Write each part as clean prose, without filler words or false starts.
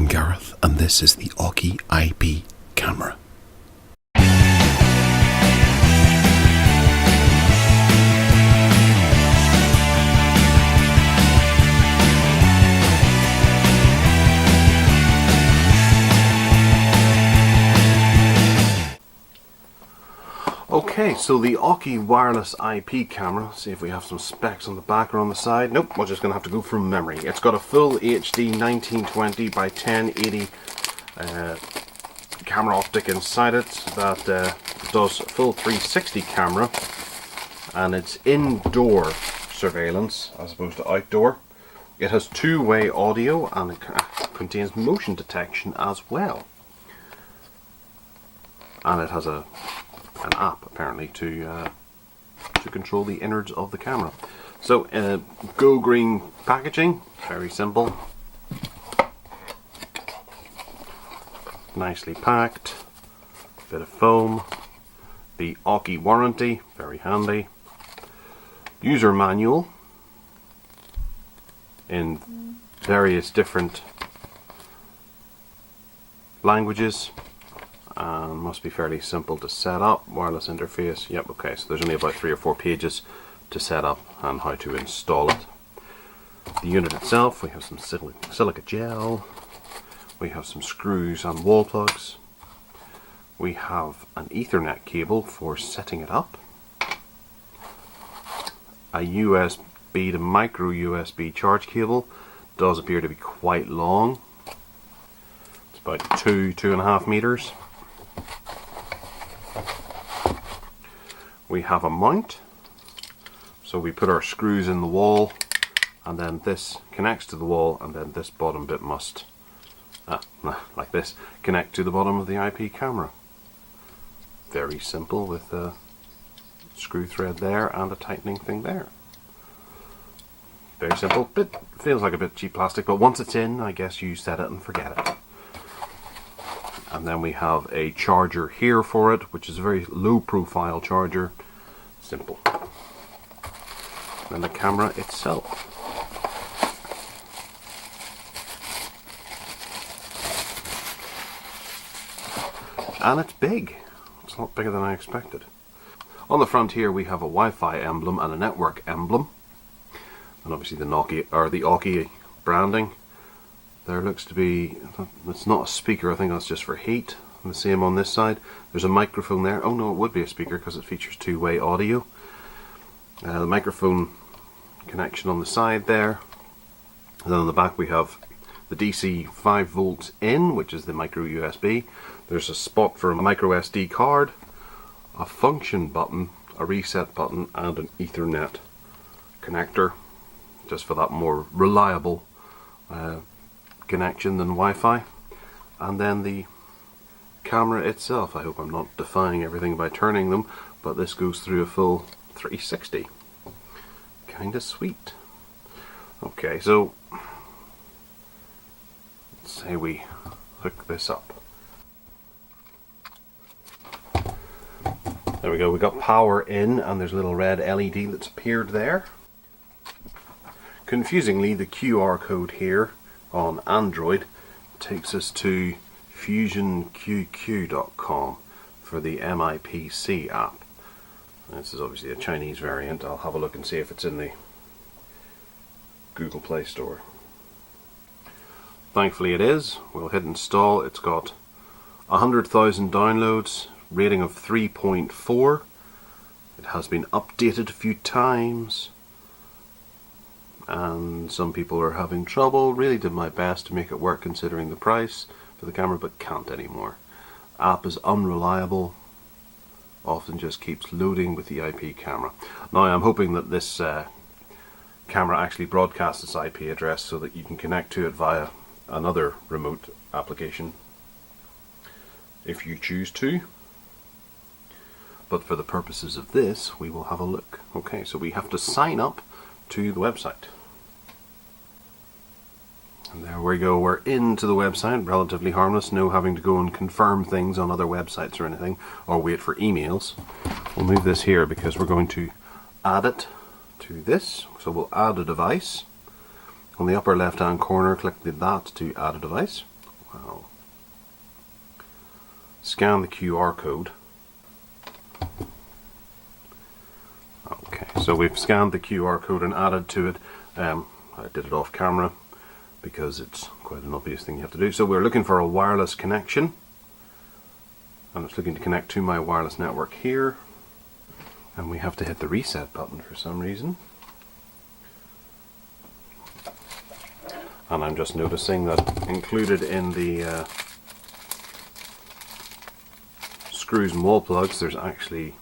I'm Gareth, and this is the Aukey IP Camera. Okay, so the Aukey wireless IP camera, see if we have some specs on the back or on the side. Nope, we're just going to have to go from memory. It's got a full HD 1920 by 1080 camera optic inside it that does full 360 camera, and it's indoor surveillance as opposed to outdoor. It has two-way audio and it contains motion detection as well. And it has an app apparently to control the innards of the camera. So go green packaging, very simple, nicely packed, bit of foam, the Aukey warranty, very handy, user manual in various different languages. Must be fairly simple to set up. Wireless interface, yep, okay, so there's only about 3 or 4 pages to set up and how to install it. The unit itself, we have some silica gel, we have some screws and wall plugs, we have an Ethernet cable for setting it up, a USB to micro USB charge cable, does appear to be quite long, it's about 2.5 meters. We have a mount, so we put our screws in the wall, and then this connects to the wall, and then this bottom bit must, like this, connect to the bottom of the IP camera. Very simple, with a screw thread there and a tightening thing there. Very simple. Feels like a bit cheap plastic, but once it's in, I guess you set it and forget it. And then we have a charger here for it, which is a very low profile charger. Simple. Then the camera itself. And it's big. It's a lot bigger than I expected. On the front here we have a Wi-Fi emblem and a network emblem. And obviously the Aukey branding. There looks to be, it's not a speaker, I think that's just for heat. And the same on this side. There's a microphone there. Oh no, it would be a speaker because it features two-way audio. The microphone connection on the side there. And then on the back we have the DC 5 volts in, which is the micro USB. There's a spot for a micro SD card, a function button, a reset button, and an Ethernet connector, just for that more reliable connection than Wi-Fi. And then the camera itself, I hope I'm not defying everything by turning them, but this goes through a full 360. Kinda sweet. Okay, so let's say we hook this up. There we go, we got power in, and there's a little red LED that's appeared there. Confusingly, the QR code here on Android takes us to fusionqq.com for the MIPC app. And this is obviously a Chinese variant. I'll have a look and see if it's in the Google Play Store. Thankfully it is. We'll hit install. It's got 100,000 downloads, rating of 3.4. It has been updated a few times, and some people are having trouble. Really did my best to make it work considering the price for the camera, but can't anymore. App is unreliable, often just keeps loading with the IP camera. Now I'm hoping that this camera actually broadcasts its IP address so that you can connect to it via another remote application if you choose to. But for the purposes of this, we will have a look. Okay, so we have to sign up to the website. And there we go, we're into the website, relatively harmless, no having to go and confirm things on other websites or anything, or wait for emails. We'll move this here because we're going to add it to this. So we'll add a device. On the upper left hand corner, click that to add a device. I'll scan the QR code. Okay, so we've scanned the QR code and added to it. I did it off camera because it's quite an obvious thing you have to do. So we're looking for a wireless connection, and it's looking to connect to my wireless network here, and we have to hit the reset button for some reason. And I'm just noticing that included in the screws and wall plugs, there's actually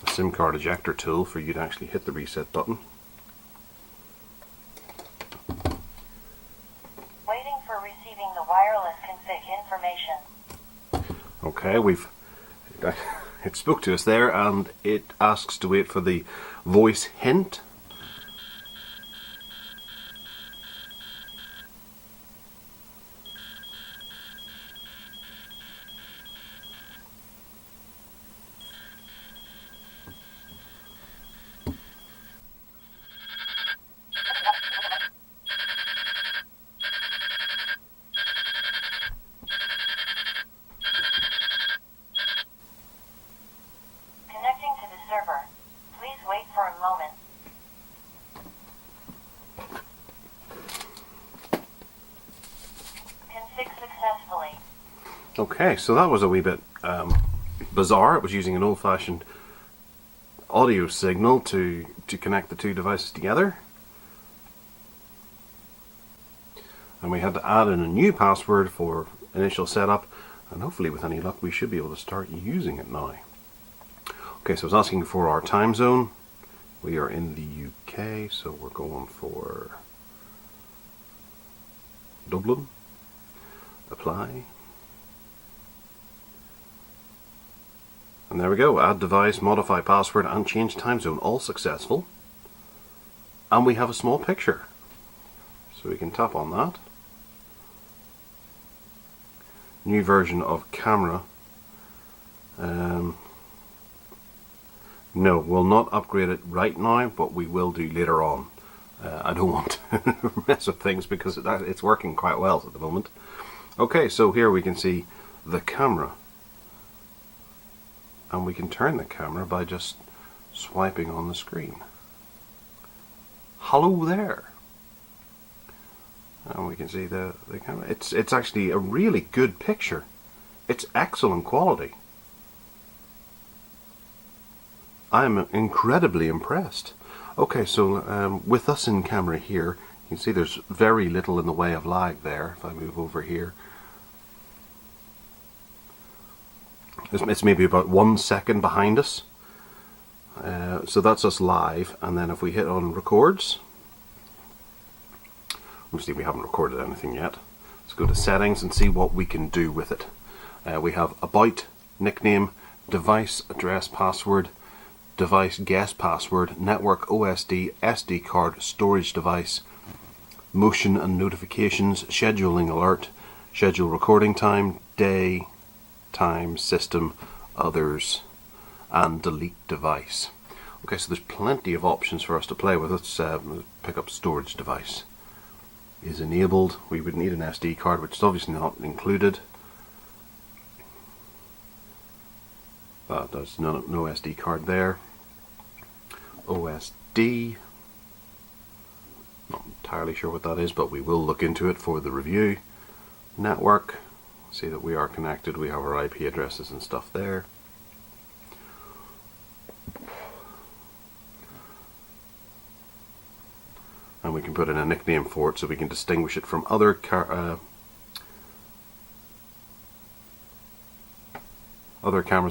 a SIM card ejector tool for you to actually hit the reset button. Waiting for receiving the wireless config information. Okay, it spoke to us there, and it asks to wait for the voice hint. Connecting to the server. Please wait for a moment. Config successfully. Okay, so that was a wee bit bizarre. It was using an old-fashioned audio signal to connect the two devices together. And we had to add in a new password for initial setup, and hopefully with any luck we should be able to start using it now. Okay, so it's asking for our time zone. We are in the UK, so we're going for Dublin. Apply. And there we go. Add device, modify password, and change time zone. All successful. And we have a small picture. So we can tap on that. New version of camera. No, we'll not upgrade it right now, but we will do later on. I don't want to mess with things because it's working quite well at the moment. Okay, so here we can see the camera. And we can turn the camera by just swiping on the screen. Hello there! And we can see the camera. It's actually a really good picture. It's excellent quality. I'm incredibly impressed. Okay, so with us in camera here, you can see there's very little in the way of lag there. If I move over here, it's maybe about 1 second behind us. So that's us live, and then if we hit on records, obviously we haven't recorded anything yet. Let's go to settings and see what we can do with it. We have about, nickname, device address password, device guest password, network OSD, SD card, storage device, motion and notifications, scheduling alert, schedule recording time, day, time, system, others, and delete device. Okay, so there's plenty of options for us to play with. Let's pick up storage device. Is enabled. We would need an SD card, which is obviously not included. There's no SD card there. OSD. Not entirely sure what that is, but we will look into it for the review. Network. See that we are connected. We have our IP addresses and stuff there. And we can put in a nickname for it so we can distinguish it from other cameras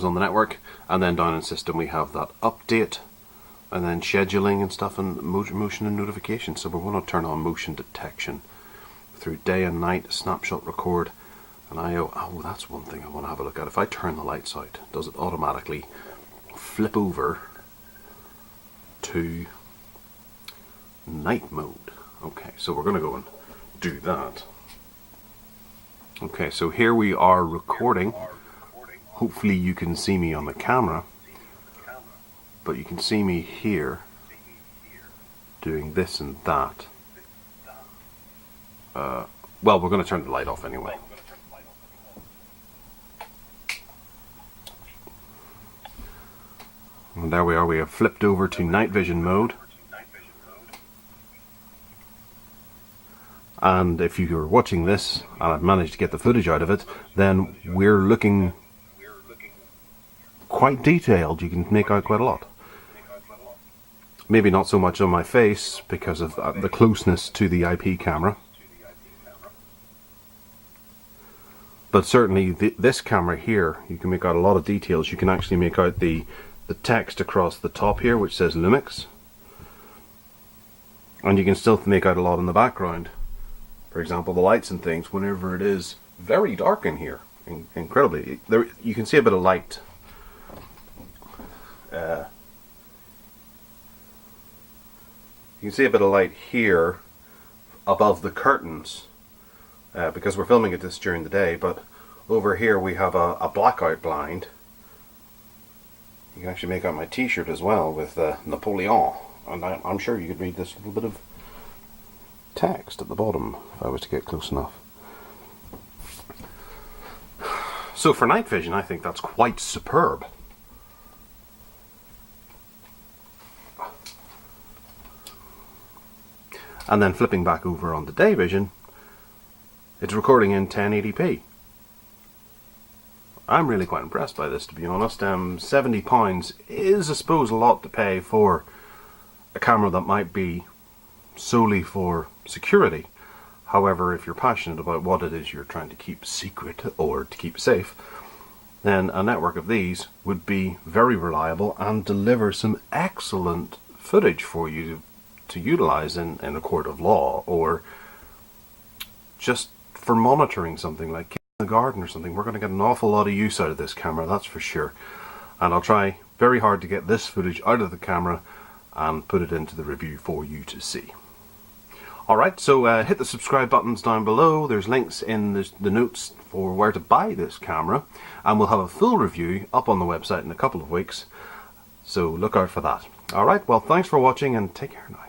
on the network. And then down in system we have that update, and then scheduling and stuff, and motion and notification. So we want to turn on motion detection through day and night, snapshot record, and IO. Oh, that's one thing I want to have a look at. If I turn the lights out, does it automatically flip over to night mode? Okay, so we're going to go and do that. Okay, so here we are recording. Hopefully you can see me on the camera, but you can see me here doing this and that. Well, we're going to turn the light off anyway. And there we are, we have flipped over to night vision mode. And if you're watching this and I've managed to get the footage out of it, then we're looking quite detailed. You can make out quite a lot. Maybe not so much on my face because of the closeness to the IP camera. But certainly this camera here, you can make out a lot of details. You can actually make out the text across the top here which says Lumix. And you can still make out a lot in the background. For example, the lights and things, whenever it is very dark in here, incredibly, there you can see a bit of light. You can see a bit of light here above the curtains because we're filming it this during the day, but over here we have a blackout blind. You can actually make out my t-shirt as well with Napoleon, and I'm sure you could read this little bit of text at the bottom if I was to get close enough. So for night vision, I think that's quite superb. And then flipping back over on the day vision, it's recording in 1080p. I'm really quite impressed by this, to be honest. £70 is, I suppose, a lot to pay for a camera that might be solely for security. However, if you're passionate about what it is you're trying to keep secret or to keep safe, then a network of these would be very reliable and deliver some excellent footage for you to utilize in a court of law, or just for monitoring something like kids in the garden or something. We're going to get an awful lot of use out of this camera, that's for sure. And I'll try very hard to get this footage out of the camera and put it into the review for you to see. Alright, so hit the subscribe buttons down below. There's links in the notes for where to buy this camera, and we'll have a full review up on the website in a couple of weeks, so look out for that. Alright, well, thanks for watching and take care now.